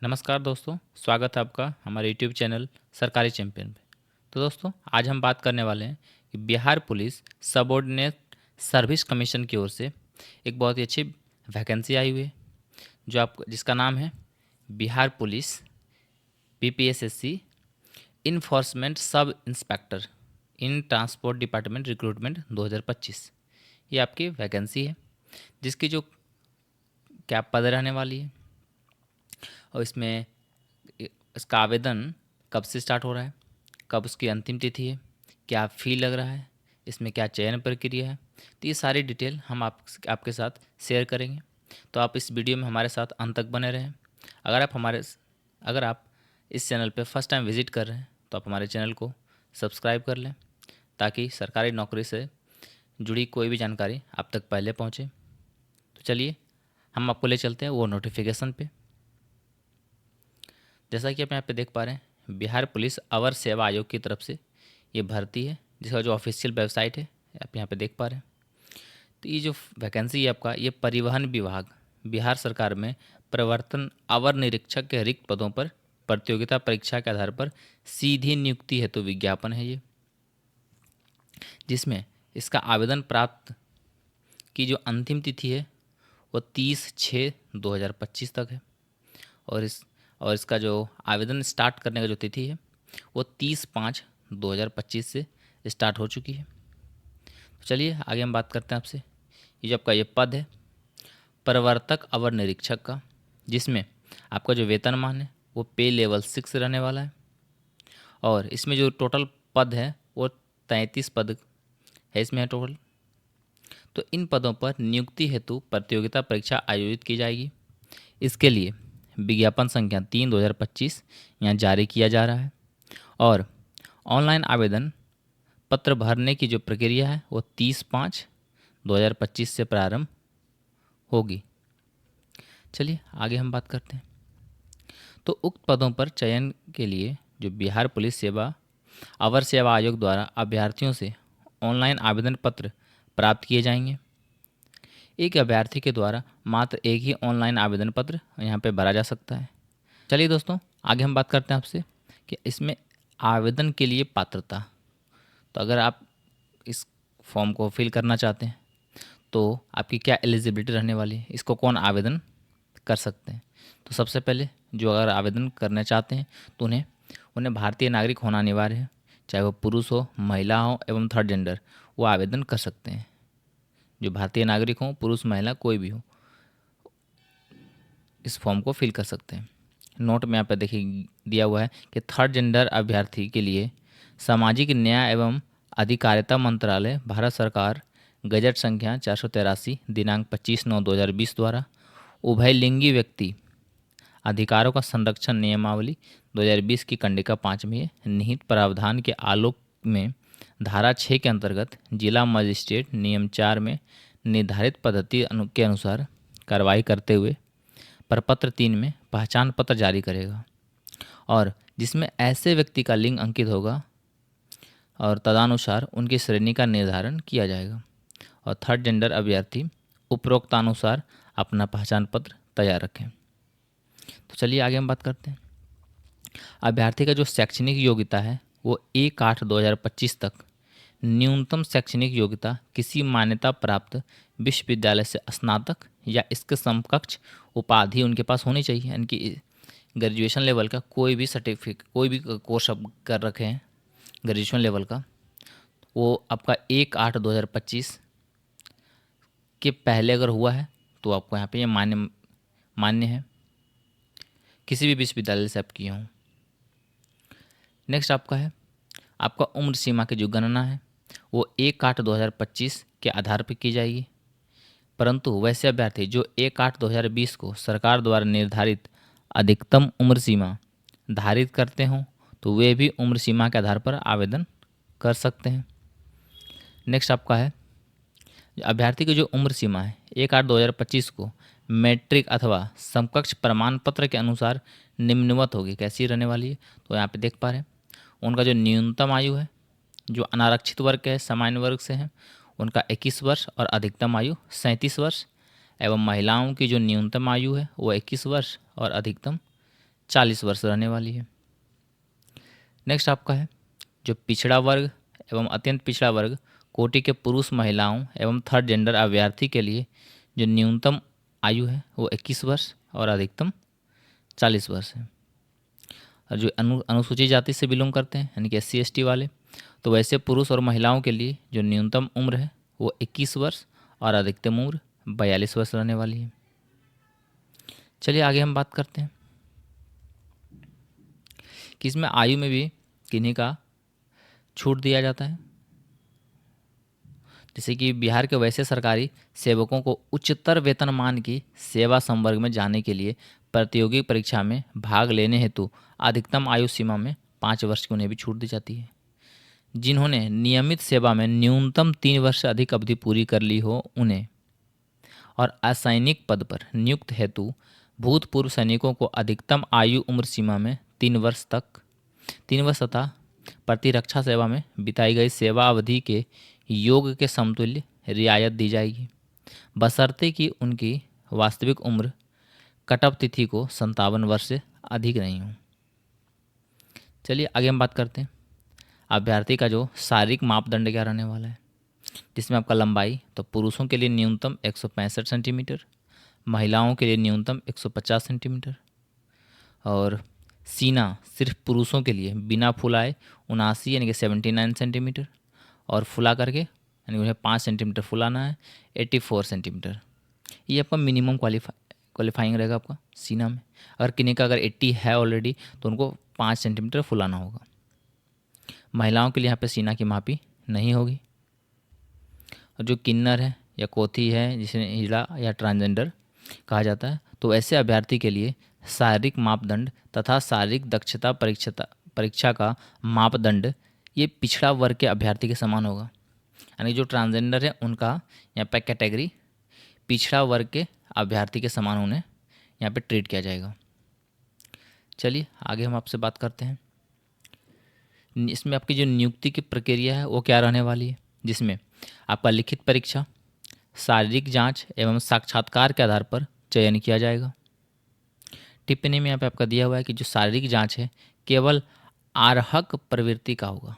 नमस्कार दोस्तों, स्वागत है आपका हमारे यूट्यूब चैनल सरकारी चैंपियन पे। तो दोस्तों, आज हम बात करने वाले हैं कि Bihar police subordinate service commission की ओर से एक बहुत ही अच्छी वैकेंसी आई हुई है, जो आप जिसका नाम है Bihar police BPSSC enforcement sub inspector इन ट्रांसपोर्ट डिपार्टमेंट रिक्रूटमेंट 2025। ये आपकी वैकेंसी है, जिसकी जो क्या पद रहने वाली है और इसमें इसका आवेदन कब से स्टार्ट हो रहा है, कब उसकी अंतिम तिथि है, क्या फ़ी लग रहा है, इसमें क्या चयन प्रक्रिया है। तो ये सारी डिटेल हम आपके साथ शेयर करेंगे। तो आप इस वीडियो में हमारे साथ अंत तक बने रहें। अगर आप इस चैनल पर फर्स्ट टाइम विज़िट कर रहे हैं तो आप हमारे चैनल को सब्सक्राइब कर लें, ताकि सरकारी नौकरी से जुड़ी कोई भी जानकारी आप तक पहले पहुँचे। तो चलिए हम आपको ले चलते हैं वो नोटिफिकेशन पे। जैसा कि आप यहाँ पे देख पा रहे हैं, बिहार पुलिस अवर सेवा आयोग की तरफ से ये भर्ती है, जिसका जो ऑफिशियल वेबसाइट है आप यहाँ पे देख पा रहे हैं। तो ये जो वैकेंसी है आपका, ये परिवहन विभाग बिहार सरकार में प्रवर्तन अवर निरीक्षक के रिक्त पदों पर प्रतियोगिता परीक्षा के आधार पर सीधी नियुक्ति हेतु विज्ञापन है ये, जिसमें इसका आवेदन प्राप्त की जो अंतिम तिथि है वो 30/6/2025 तक है। और इसका जो आवेदन स्टार्ट करने का जो तिथि है वो 30/5/2025 से स्टार्ट हो चुकी है। तो चलिए आगे हम बात करते हैं आपसे। ये जो आपका ये पद है प्रवर्तक अवर निरीक्षक का, जिसमें आपका जो वेतनमान है वो पे लेवल 6 रहने वाला है। और इसमें जो टोटल पद है वो 33 पद है इसमें टोटल। तो इन पदों पर नियुक्ति हेतु प्रतियोगिता परीक्षा आयोजित की जाएगी। इसके लिए विज्ञापन संख्या 3/2025 यहाँ जारी किया जा रहा है। और ऑनलाइन आवेदन पत्र भरने की जो प्रक्रिया है वो 30/5/2025 से प्रारंभ होगी। चलिए आगे हम बात करते हैं। तो उक्त पदों पर चयन के लिए जो बिहार पुलिस सेवा अवर सेवा आयोग द्वारा अभ्यर्थियों से ऑनलाइन आवेदन पत्र प्राप्त किए जाएंगे। एक अभ्यर्थी के द्वारा मात्र एक ही ऑनलाइन आवेदन पत्र यहाँ पे भरा जा सकता है। चलिए दोस्तों, आगे हम बात करते हैं आपसे कि इसमें आवेदन के लिए पात्रता। तो अगर आप इस फॉर्म को फिल करना चाहते हैं तो आपकी क्या एलिजिबिलिटी रहने वाली है, इसको कौन आवेदन कर सकते हैं। तो सबसे पहले जो अगर आवेदन करना चाहते हैं तो उन्हें भारतीय नागरिक होना अनिवार्य है, चाहे वो पुरुष हो, महिला हो एवं थर्ड जेंडर, वो आवेदन कर सकते हैं। जो भारतीय नागरिक हो, पुरुष महिला कोई भी हो, इस फॉर्म को फिल कर सकते हैं। नोट में यहाँ पर देखिए दिया हुआ है कि थर्ड जेंडर अभ्यर्थी के लिए सामाजिक न्याय एवं अधिकारिता मंत्रालय भारत सरकार गजट संख्या 483 दिनांक 25/9/2020 द्वारा उभयलिंगी व्यक्ति अधिकारों का संरक्षण नियमावली 2020 की कंडिका 5 में निहित प्रावधान के आलोक में धारा 6 के अंतर्गत जिला मजिस्ट्रेट नियम 4 में निर्धारित पद्धति के अनुसार कार्रवाई करते हुए प्रपत्र 3 में पहचान पत्र जारी करेगा, और जिसमें ऐसे व्यक्ति का लिंग अंकित होगा और तदनुसार उनकी श्रेणी का निर्धारण किया जाएगा। और थर्ड जेंडर अभ्यर्थी उपरोक्तानुसार अपना पहचान पत्र तैयार रखें। तो चलिए आगे हम बात करते हैं। अभ्यर्थी का जो शैक्षणिक योग्यता है वो 1/8/2025 तक न्यूनतम शैक्षणिक योग्यता किसी मान्यता प्राप्त विश्वविद्यालय से स्नातक या इसके समकक्ष उपाधि उनके पास होनी चाहिए, यानी कि ग्रेजुएशन लेवल का कोई भी सर्टिफिकेट, कोई भी कोर्स आप कर रखे हैं ग्रेजुएशन लेवल का, वो आपका 1/8/2025 के पहले अगर हुआ है तो आपको यहाँ पे ये मान्य है, किसी भी विश्वविद्यालय से आप किए हों। नेक्स्ट आपका है, आपका उम्र सीमा की जो गणना है वो 1/8/2025 के आधार पर की जाएगी। परंतु वैसे अभ्यर्थी जो 1/8/2020 को सरकार द्वारा निर्धारित अधिकतम उम्र सीमा धारित करते हों तो वे भी उम्र सीमा के आधार पर आवेदन कर सकते हैं। नेक्स्ट आपका है, अभ्यर्थी की जो उम्र सीमा है 1/8/2025 को मैट्रिक अथवा समकक्ष प्रमाण पत्र के अनुसार निम्नवत होगी। कैसी रहने वाली है, तो यहाँ पे देख पा रहे हैं उनका जो न्यूनतम आयु है, जो अनारक्षित वर्ग है, सामान्य वर्ग से है, उनका 21 वर्ष और अधिकतम आयु 37 वर्ष, एवं महिलाओं की जो न्यूनतम आयु है वो 21 वर्ष और अधिकतम 40 वर्ष रहने वाली है। नेक्स्ट आपका है जो पिछड़ा वर्ग एवं अत्यंत पिछड़ा वर्ग कोटि के पुरुष महिलाओं एवं थर्ड जेंडर अभ्यर्थी के लिए जो न्यूनतम आयु है वो 21 वर्ष और अधिकतम 40 वर्ष है। और जो अनुसूचित जाति से बिलोंग करते हैं यानी कि SC ST वाले, तो वैसे पुरुष और महिलाओं के लिए जो न्यूनतम उम्र है वो 21 वर्ष और अधिकतम उम्र 42 वर्ष रहने वाली है। चलिए आगे हम बात करते हैं कि इसमें आयु में भी किन्हीं का छूट दिया जाता है। जैसे कि बिहार के वैसे सरकारी सेवकों को उच्चतर वेतनमान की सेवा संवर्ग में जाने के लिए प्रतियोगी परीक्षा में भाग लेने हेतु अधिकतम आयु सीमा में 5 वर्ष की उन्हें भी छूट दी जाती है। जिन्होंने नियमित सेवा में न्यूनतम 3 वर्ष से अधिक अवधि पूरी कर ली हो उन्हें, और असैनिक पद पर नियुक्त हेतु भूतपूर्व सैनिकों को अधिकतम आयु उम्र सीमा में 3 वर्ष तथा प्रतिरक्षा सेवा में बिताई गई सेवा अवधि के योग के समतुल्य रियायत दी जाएगी, बशर्ते कि उनकी वास्तविक उम्र कटअप तिथि को 57 वर्ष से अधिक नहीं हो। चलिए आगे हम बात करते हैं अभ्यर्थी का जो शारीरिक मापदंड क्या रहने वाला है, जिसमें आपका लंबाई तो पुरुषों के लिए न्यूनतम 165 सेंटीमीटर, महिलाओं के लिए न्यूनतम 150 सेंटीमीटर, और सीना सिर्फ पुरुषों के लिए बिना फुलाए 79 यानी कि 79 सेंटीमीटर, और फुला करके यानी उन्हें 5 सेंटीमीटर फुलाना है 84 सेंटीमीटर। ये आपका मिनिमम क्वालिफाइंग रहेगा आपका सीना में। अगर किन्हीं का अगर 80 है ऑलरेडी तो उनको 5 सेंटीमीटर फुलाना होगा। महिलाओं के लिए यहाँ पे सीना की मापी नहीं होगी। और जो किन्नर है या कोथी है जिसे महिला या ट्रांसजेंडर कहा जाता है, तो ऐसे अभ्यर्थी के लिए शारीरिक मापदंड तथा शारीरिक दक्षता परीक्षा का मापदंड ये पिछड़ा वर्ग के अभ्यर्थी के समान होगा। यानी जो ट्रांसजेंडर है उनका यहाँ पे कैटेगरी पिछड़ा वर्ग के अभ्यर्थी के समान उन्हें यहाँ पे ट्रीट किया जाएगा। चलिए आगे हम आपसे बात करते हैं इसमें आपकी जो नियुक्ति की प्रक्रिया है वो क्या रहने वाली है, जिसमें आपका लिखित परीक्षा, शारीरिक जांच एवं साक्षात्कार के आधार पर चयन किया जाएगा। टिप्पणी में यहाँ पे आपका दिया हुआ है कि जो शारीरिक जांच है केवल आर्हक प्रवृत्ति का होगा।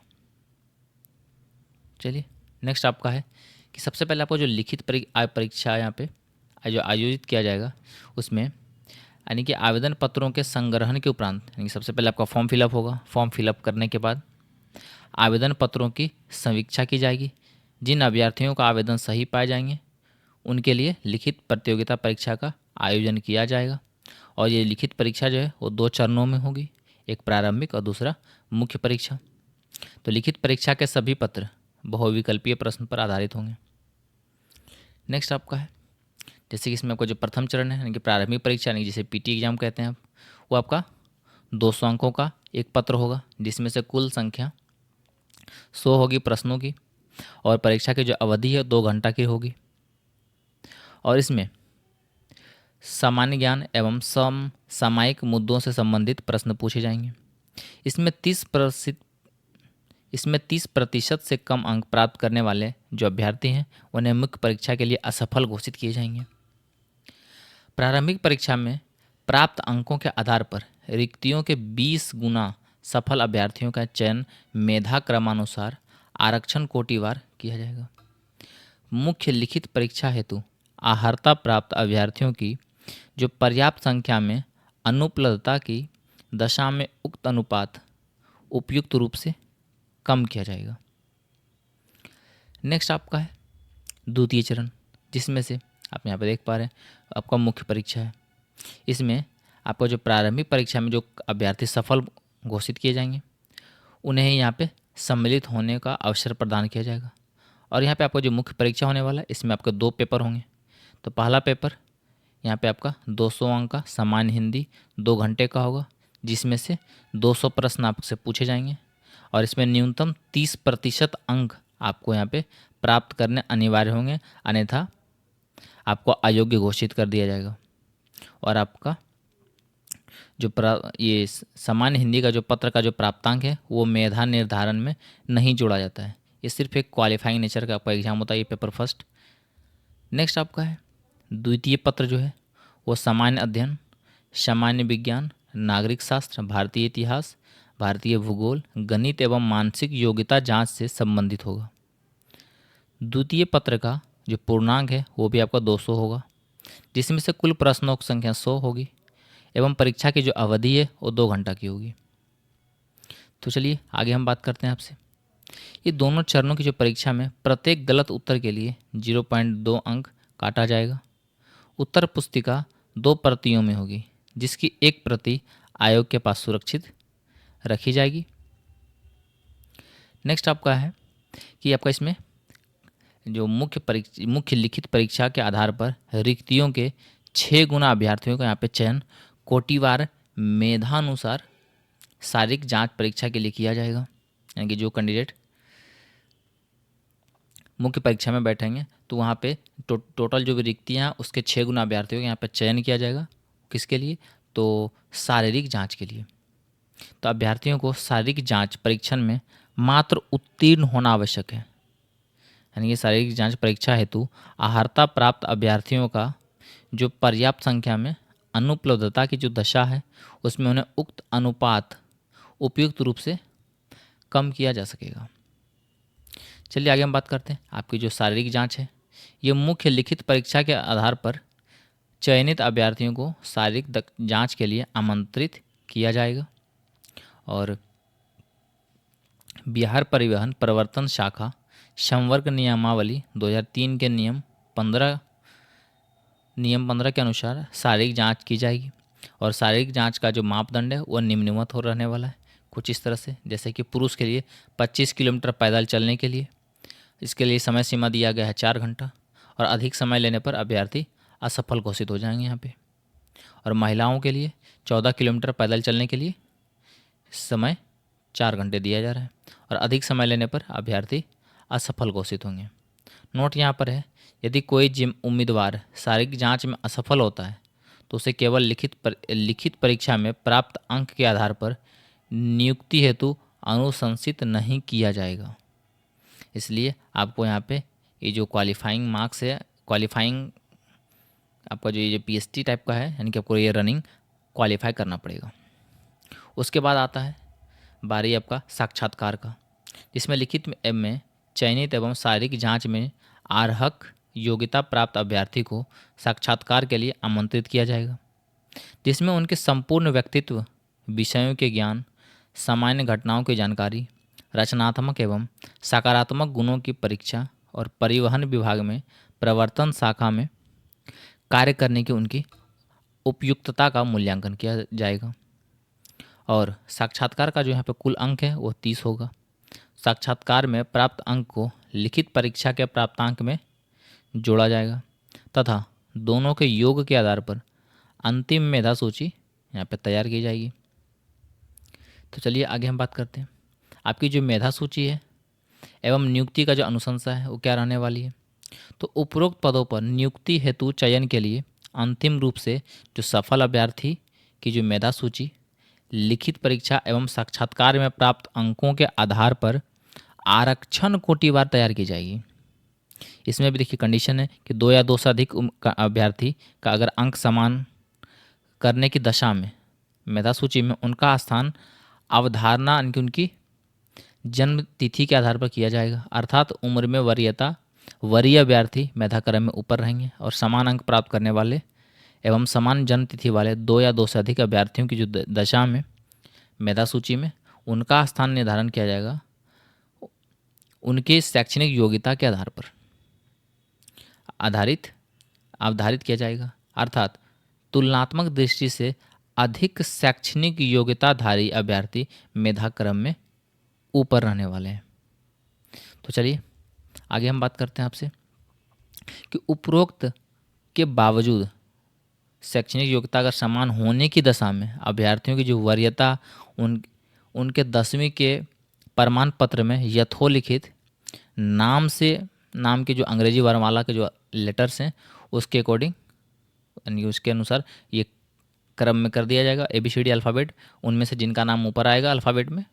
चलिए नेक्स्ट आपका है कि सबसे पहले आपको जो लिखित परीक्षा यहाँ पे जो आयोजित किया जाएगा उसमें यानी कि आवेदन पत्रों के संग्रहण के उपरांत यानी कि सबसे पहले आपका फॉर्म फिलअप होगा। फॉर्म फिलअप करने के बाद आवेदन पत्रों की समीक्षा की जाएगी। जिन अभ्यर्थियों का आवेदन सही पाए जाएंगे उनके लिए लिखित प्रतियोगिता परीक्षा का आयोजन किया जाएगा। और ये लिखित परीक्षा जो है वो 2 चरणों में होगी, एक प्रारंभिक और दूसरा मुख्य परीक्षा। तो लिखित परीक्षा के सभी पत्र बहुविकल्पीय प्रश्न पर आधारित होंगे। नेक्स्ट आपका है जैसे कि इसमें आपका जो प्रथम चरण है यानी कि प्रारंभिक परीक्षा यानी जिसे PT एग्जाम कहते हैं आप, वो आपका 200 अंकों का एक पत्र होगा, जिसमें से कुल संख्या 100 होगी प्रश्नों की, और परीक्षा की जो अवधि है 2 घंटा की होगी। और इसमें सामान्य ज्ञान एवं समसामयिक मुद्दों से संबंधित प्रश्न पूछे जाएंगे। इसमें 30% से कम अंक प्राप्त करने वाले जो अभ्यर्थी हैं उन्हें मुख्य परीक्षा के लिए असफल घोषित किए जाएंगे। प्रारंभिक परीक्षा में प्राप्त अंकों के आधार पर रिक्तियों के 20 गुना सफल अभ्यर्थियों का चयन मेधा क्रमानुसार आरक्षण कोटिवार किया जाएगा। मुख्य लिखित परीक्षा हेतु अर्हता प्राप्त अभ्यर्थियों की जो पर्याप्त संख्या में अनुपलब्धता की दशा में उक्त अनुपात उपयुक्त रूप से कम किया जाएगा। नेक्स्ट आपका है द्वितीय चरण, जिसमें से आप यहाँ पर देख पा रहे हैं आपका मुख्य परीक्षा है। इसमें आपको जो प्रारंभिक परीक्षा में जो अभ्यर्थी सफल घोषित किए जाएंगे उन्हें यहाँ पे सम्मिलित होने का अवसर प्रदान किया जाएगा। और यहाँ पे आपका जो मुख्य परीक्षा होने वाला है इसमें आपके 2 पेपर होंगे। तो पहला पेपर यहाँ पे आपका 200 अंक का सामान्य हिंदी 2 घंटे का होगा, जिसमें से 200 प्रश्न आपसे पूछे जाएंगे। और इसमें न्यूनतम 30% अंक आपको यहाँ पे प्राप्त करने अनिवार्य होंगे, अन्यथा आपको अयोग्य घोषित कर दिया जाएगा। और आपका जो ये सामान्य हिंदी का जो पत्र का जो प्राप्तांक है वो मेधा निर्धारण में नहीं जोड़ा जाता है। ये सिर्फ एक क्वालिफाइंग नेचर का आपका एग्जाम होता है, ये पेपर फर्स्ट। नेक्स्ट आपका है द्वितीय पत्र जो है वो सामान्य अध्ययन, सामान्य विज्ञान, नागरिक शास्त्र, भारतीय इतिहास, भारतीय भूगोल, गणित एवं मानसिक योग्यता जांच से संबंधित होगा। द्वितीय पत्र का जो पूर्णांक है वो भी आपका 200 होगा, जिसमें से कुल प्रश्नों की संख्या 100 होगी एवं परीक्षा की जो अवधि है वो 2 घंटा की होगी। तो चलिए आगे हम बात करते हैं आपसे। ये दोनों चरणों की जो परीक्षा में प्रत्येक गलत उत्तर के लिए 0.2 अंक काटा जाएगा। उत्तर पुस्तिका 2 प्रतियों में होगी, जिसकी एक प्रति आयोग के पास सुरक्षित रखी जाएगी। नेक्स्ट आपका है कि आपका इसमें जो मुख्य लिखित परीक्षा के आधार पर रिक्तियों के 6 गुना अभ्यर्थियों का यहाँ पे चयन कोटिवार मेधानुसार शारीरिक जांच परीक्षा के लिए किया जाएगा। यानी कि जो कैंडिडेट मुख्य परीक्षा में बैठेंगे तो वहाँ पे टोटल जो भी रिक्तियाँ उसके 6 गुना अभ्यर्थियों का यहाँ पे चयन किया जाएगा। किसके लिए? तो शारीरिक जांच के लिए। तो अभ्यर्थियों को शारीरिक जांच परीक्षण में मात्र उत्तीर्ण होना आवश्यक है। यानी कि शारीरिक जांच परीक्षा हेतु अर्हता प्राप्त अभ्यर्थियों का जो पर्याप्त संख्या में अनुपलब्धता की जो दशा है उसमें उन्हें उक्त अनुपात उपयुक्त रूप से कम किया जा सकेगा। चलिए आगे हम बात करते हैं। आपकी जो शारीरिक जांच है ये मुख्य लिखित परीक्षा के आधार पर चयनित अभ्यर्थियों को शारीरिक जांच के लिए आमंत्रित किया जाएगा। और बिहार परिवहन प्रवर्तन शाखा संवर्ग नियमावली 2003 के नियम 15 के अनुसार शारीरिक जांच की जाएगी। और शारीरिक जांच का जो मापदंड है वह निम्नवत हो रहने वाला है कुछ इस तरह से, जैसे कि पुरुष के लिए 25 किलोमीटर पैदल चलने के लिए, इसके लिए समय सीमा दिया गया है 4 घंटा, और अधिक समय लेने पर अभ्यर्थी असफल घोषित हो जाएंगे यहाँ पे। और महिलाओं के लिए 14 किलोमीटर पैदल चलने के लिए समय 4 घंटे दिया जा रहा है, और अधिक समय लेने पर अभ्यर्थी असफल घोषित होंगे। नोट यहाँ पर है, यदि कोई उम्मीदवार शारीरिक जांच में असफल होता है तो उसे केवल लिखित परीक्षा में प्राप्त अंक के आधार पर नियुक्ति हेतु अनुशंसित नहीं किया जाएगा। इसलिए आपको यहाँ पे ये जो क्वालिफाइंग मार्क्स है, क्वालिफाइंग आपका जो ये पीएसटी टाइप का है, यानी कि आपको ये रनिंग क्वालिफाई करना पड़ेगा। उसके बाद आता है बारी आपका साक्षात्कार का, जिसमें लिखित में चयनित एवं शारीरिक जांच में अर्हक योग्यता प्राप्त अभ्यर्थी को साक्षात्कार के लिए आमंत्रित किया जाएगा, जिसमें उनके संपूर्ण व्यक्तित्व, विषयों के ज्ञान, सामान्य घटनाओं की जानकारी, रचनात्मक एवं सकारात्मक गुणों की परीक्षा और परिवहन विभाग में प्रवर्तन शाखा में कार्य करने की उनकी उपयुक्तता का मूल्यांकन किया जाएगा। और साक्षात्कार का जो यहाँ पे कुल अंक है वो 30 होगा। साक्षात्कार में प्राप्त अंक को लिखित परीक्षा के प्राप्तांक में जोड़ा जाएगा तथा दोनों के योग के आधार पर अंतिम मेधा सूची यहाँ पे तैयार की जाएगी। तो चलिए आगे हम बात करते हैं। आपकी जो मेधा सूची है एवं नियुक्ति का जो अनुशंसा है वो क्या रहने वाली है। तो उपरोक्त पदों पर नियुक्ति हेतु चयन के लिए अंतिम रूप से जो सफल अभ्यर्थी की जो मेधा सूची लिखित परीक्षा एवं साक्षात्कार में प्राप्त अंकों के आधार पर आरक्षण कोटिवार तैयार की जाएगी। इसमें भी देखिए कंडीशन है कि 2 या 2 से अधिक अभ्यर्थी का अगर अंक समान करने की दशा में मेधा सूची में उनका स्थान अवधारणा यानी कि उनकी जन्म तिथि के आधार पर किया जाएगा। अर्थात उम्र में वरीय अभ्यर्थी मेधा क्रम में ऊपर रहेंगे और समान अंक प्राप्त करने वाले एवं समान जन्म तिथि वाले 2 या 2 से अधिक अभ्यर्थियों की जो दशा में मेधा सूची में उनका स्थान निर्धारण किया जाएगा उनके शैक्षणिक योग्यता के आधार पर अवधारित किया जाएगा। अर्थात तुलनात्मक दृष्टि से अधिक शैक्षणिक योग्यताधारी अभ्यर्थी मेधा क्रम में ऊपर रहने वाले हैं। तो चलिए आगे हम बात करते हैं आपसे कि उपरोक्त के बावजूद शैक्षणिक योग्यता अगर समान होने की दशा में अभ्यर्थियों की जो वरीयता उनके 10वीं के प्रमाण पत्र में यथोलिखित नाम के जो अंग्रेजी वर्णमाला के जो लेटर्स हैं उसके अकॉर्डिंग यानी उसके अनुसार ये क्रम में कर दिया जाएगा। ABCD अल्फ़ाबेट, उनमें से जिनका नाम ऊपर आएगा अल्फ़ाबेट में,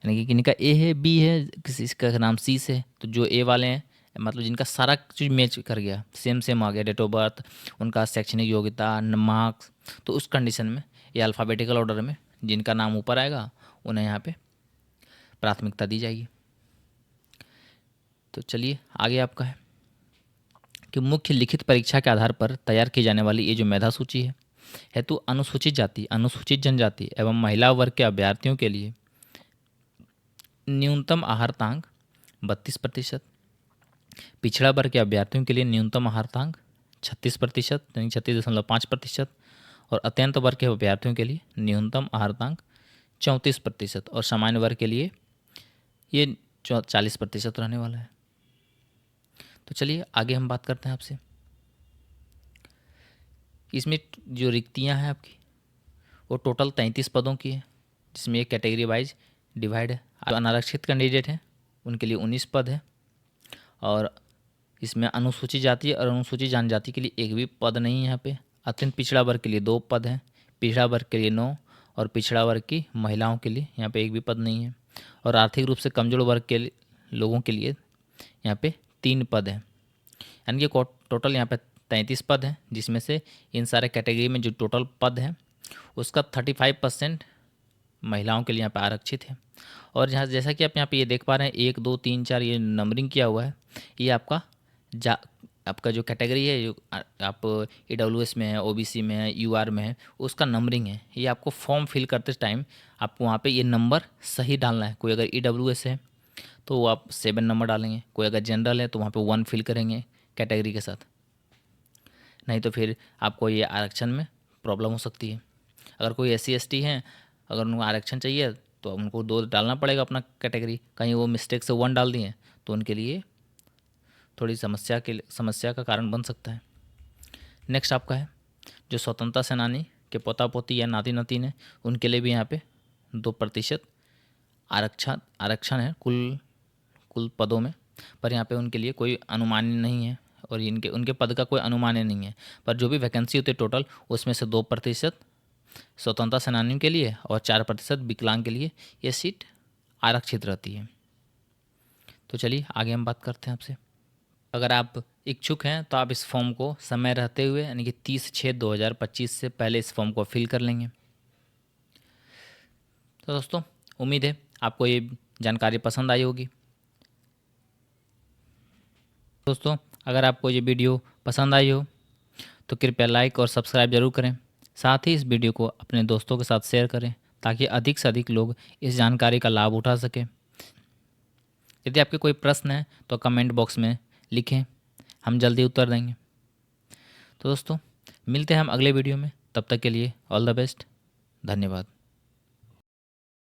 यानी कि किन्हीं का A है, B है, किसी का नाम C से, तो जो A वाले हैं मतलब जिनका सारा चीज़ मैच कर गया, सेम आ गया, डेट ऑफ बर्थ, उनका शैक्षणिक योग्यता, मार्क्स, तो उस कंडीशन में ये अल्फ़ाबेटिकल ऑर्डर में जिनका नाम ऊपर आएगा उन्हें यहाँ पे प्राथमिकता दी जाएगी। तो चलिए आगे आपका है कि मुख्य लिखित परीक्षा के आधार पर तैयार की जाने वाली ये जो मेधा सूची है हेतु अनुसूचित जाति, अनुसूचित जनजाति एवं महिला वर्ग के अभ्यर्थियों के लिए न्यूनतम आहारतांक 32%, पिछड़ा वर्ग के अभ्यर्थियों के लिए न्यूनतम आहारतांक 36% यानी 36.5%, और अत्यंत वर्ग के अभ्यर्थियों के लिए न्यूनतम आहारतांक 34% और सामान्य वर्ग के लिए ये 40% रहने वाला है। तो चलिए आगे हम बात करते हैं आपसे। इसमें जो रिक्तियां हैं आपकी वो टोटल 33 पदों की है, जिसमें एक कैटेगरी वाइज डिवाइड है। जो अनारक्षित कैंडिडेट हैं उनके लिए 19 पद है, और इसमें अनुसूचित जाति और अनुसूचित जनजाति के लिए एक भी पद नहीं है यहाँ पे। अत्यंत पिछड़ा वर्ग के लिए 2 पद हैं, पिछड़ा वर्ग के लिए 9 और पिछड़ा वर्ग की महिलाओं के लिए यहाँ पे एक भी पद नहीं है, और आर्थिक रूप से कमजोर वर्ग के लोगों के लिए यहाँ पे 3 पद हैं। यानी कि टोटल यहाँ पे 33 पद हैं, जिसमें से इन सारे कैटेगरी में जो टोटल पद हैं उसका 35% महिलाओं के लिए यहाँ पे आरक्षित है। और जहाँ जैसा कि आप यहाँ पे ये देख पा रहे हैं 1 2 3 4 ये नंबरिंग किया हुआ है, ये आपका जो कैटेगरी है, जो आप EWS में है, OBC में है, UR में है, उसका नंबरिंग है। ये आपको फॉर्म फिल करते टाइम आपको वहाँ पे ये नंबर सही डालना है। कोई अगर EWS है तो वो आप 7 नंबर डालेंगे, कोई अगर जनरल है तो वहाँ पे 1 फिल करेंगे कैटेगरी के साथ, नहीं तो फिर आपको ये आरक्षण में प्रॉब्लम हो सकती है। अगर कोई SC ST हैं, अगर उनको आरक्षण चाहिए तो उनको 2 डालना पड़ेगा अपना कैटेगरी, कहीं वो मिस्टेक से 1 डाल दिए तो उनके लिए थोड़ी समस्या का कारण बन सकता है। नेक्स्ट आपका है जो स्वतंत्रता सेनानी के पोता पोती या नाती नातिन है, उनके लिए भी यहाँ पे 2% आरक्षण है कुल पदों में, पर यहाँ पे उनके लिए कोई अनुमान नहीं है, और उनके पद का कोई अनुमान नहीं है। पर जो भी वैकेंसी होती है टोटल, उसमें से 2% स्वतंत्रता सेनानियों के लिए और 4% विकलांग के लिए ये सीट आरक्षित रहती है। तो चलिए आगे हम बात करते हैं आपसे। अगर आप इच्छुक हैं तो आप इस फॉर्म को समय रहते हुए यानी कि 30/6/2025 से पहले इस फॉर्म को फिल कर लेंगे। तो दोस्तों उम्मीद है आपको ये जानकारी पसंद आई होगी। दोस्तों अगर आपको ये वीडियो पसंद आई हो तो कृपया लाइक और सब्सक्राइब जरूर करें। साथ ही इस वीडियो को अपने दोस्तों के साथ शेयर करें ताकि अधिक से अधिक लोग इस जानकारी का लाभ उठा सकें। यदि आपके कोई प्रश्न है तो कमेंट बॉक्स में लिखें, हम जल्दी उत्तर देंगे। तो दोस्तों मिलते हैं हम अगले वीडियो में, तब तक के लिए ऑल द बेस्ट, धन्यवाद।